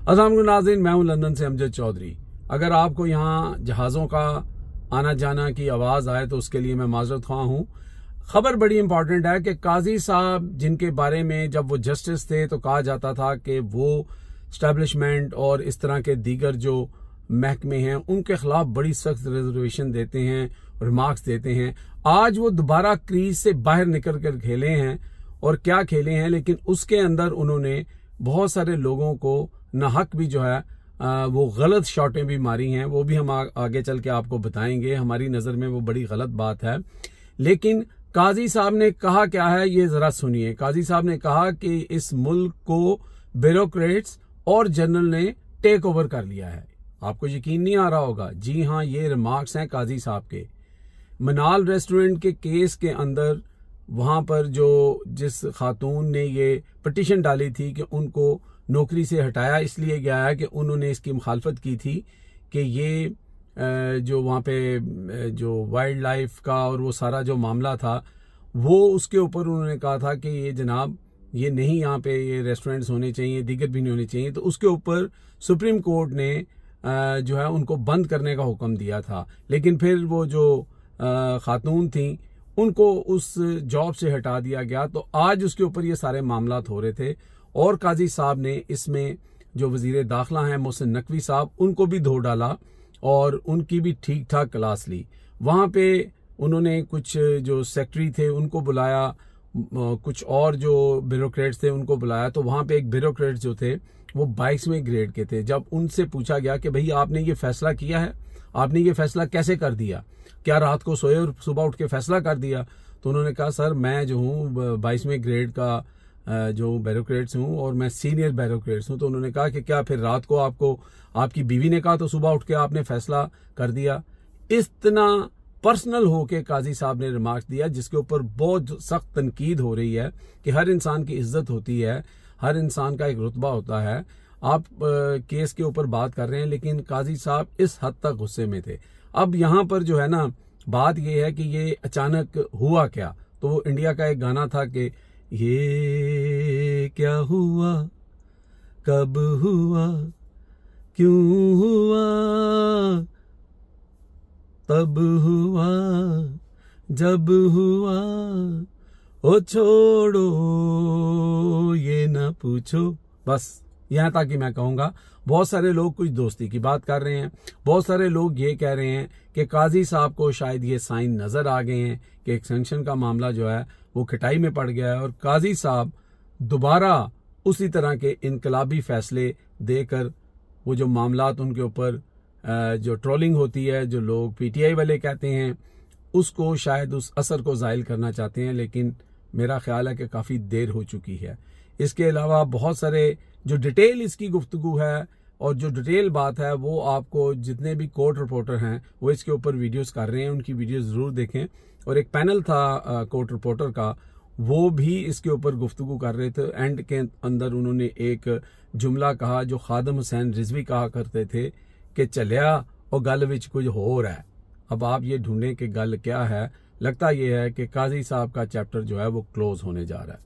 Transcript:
अस्सलाम वालेकुम नाज़रीन, मैं हूं लंदन से अमजद चौधरी। अगर आपको यहाँ जहाज़ों का आना जाना की आवाज़ आए तो उसके लिए मैं माजरत ख्वाह हूं। खबर बड़ी इंपॉर्टेंट है कि काजी साहब जिनके बारे में जब वो जस्टिस थे तो कहा जाता था कि वो स्टैब्लिशमेंट और इस तरह के दीगर जो महकमे हैं उनके खिलाफ बड़ी सख्त रिजर्वेशन देते हैं, रिमार्क्स देते हैं। आज वो दोबारा क्रीज से बाहर निकल कर खेले हैं और क्या खेले हैं, लेकिन उसके अंदर उन्होंने बहुत सारे लोगों को नाहक भी जो है वो गलत शॉटें भी मारी हैं। वो भी हम आगे चल के आपको बताएंगे। हमारी नज़र में वो बड़ी गलत बात है। लेकिन काजी साहब ने कहा क्या है ये जरा सुनिए। काजी साहब ने कहा कि इस मुल्क को ब्यूरोक्रेट्स और जनरल ने टेक ओवर कर लिया है। आपको यकीन नहीं आ रहा होगा, जी हाँ, ये रिमार्क्स हैं काजी साहब के। मनाल रेस्टोरेंट के केस के अंदर वहां पर जिस खातून ने ये पिटीशन डाली थी कि उनको नौकरी से हटाया इसलिए गया है कि उन्होंने इसकी मुखालफत की थी कि ये जो वहाँ पे जो वाइल्ड लाइफ का और वो सारा जो मामला था वो उसके ऊपर उन्होंने कहा था कि ये जनाब ये नहीं, यहाँ पे ये रेस्टोरेंट्स होने चाहिए, दीगर भी नहीं होने चाहिए। तो उसके ऊपर सुप्रीम कोर्ट ने जो है उनको बंद करने का हुक्म दिया था। लेकिन फिर वो जो खातून थी उनको उस जॉब से हटा दिया गया। तो आज उसके ऊपर ये सारे मामला हो रहे थे और काजी साहब ने इसमें जो वजीर दाखिला हैं मोहसिन नकवी साहब, उनको भी धो डाला और उनकी भी ठीक ठाक क्लास ली। वहाँ पे उन्होंने कुछ जो सेक्रेटरी थे उनको बुलाया, कुछ और जो ब्यूरोक्रेट्स थे उनको बुलाया। तो वहाँ पे एक ब्यूरोक्रेट जो थे वो 22वें ग्रेड के थे। जब उनसे पूछा गया कि भाई आपने ये फैसला किया है, आपने ये फैसला कैसे कर दिया, क्या रात को सोए और सुबह उठ के फैसला कर दिया? तो उन्होंने कहा सर मैं जो हूँ 22वें ग्रेड का जो ब्यूरोक्रेट्स हूँ और मैं सीनियर ब्यूरोक्रेट्स हूँ। तो उन्होंने कहा कि क्या फिर रात को आपको आपकी बीवी ने कहा तो सुबह उठ के आपने फैसला कर दिया? इतना पर्सनल होके काजी साहब ने रिमार्क्स दिया जिसके ऊपर बहुत सख्त तनकीद हो रही है कि हर इंसान की इज्जत होती है, हर इंसान का एक रुतबा होता है। आप केस के ऊपर बात कर रहे हैं लेकिन काजी साहब इस हद तक गुस्से में थे। अब यहाँ पर जो है ना बात यह है कि ये अचानक हुआ क्या। तो वो इंडिया का एक गाना था कि ये क्या हुआ, कब हुआ, क्यों हुआ, तब हुआ, जब हुआ, ओ छोड़ो ये ना पूछो। बस यहाँ तक कि मैं कहूँगा। बहुत सारे लोग कुछ दोस्ती की बात कर रहे हैं, बहुत सारे लोग ये कह रहे हैं कि काजी साहब को शायद ये साइन नजर आ गए हैं कि एक्सटेंशन का मामला जो है वो खटाई में पड़ गया है और काजी साहब दोबारा उसी तरह के इनकलाबी फैसले देकर वो जो मामलात उनके ऊपर जो ट्रोलिंग होती है, जो लोग पीटीआई वाले कहते हैं, उसको शायद उस असर को ज़ाइल करना चाहते हैं। लेकिन मेरा ख्याल है कि काफ़ी देर हो चुकी है। इसके अलावा बहुत सारे जो डिटेल इसकी गुफ्तगू है और जो डिटेल बात है वो आपको जितने भी कोर्ट रिपोर्टर हैं वो इसके ऊपर वीडियोस कर रहे हैं, उनकी वीडियोस ज़रूर देखें। और एक पैनल था कोर्ट रिपोर्टर का, वो भी इसके ऊपर गुफ्तगू कर रहे थे। एंड के अंदर उन्होंने एक जुमला कहा जो खादम हुसैन रिजवी कहा करते थे कि चलिया और गल विच कुछ हो रहा है। अब आप ये ढूंढें कि गल क्या है। लगता यह है कि काजी साहब का चैप्टर जो है वो क्लोज होने जा रहा है।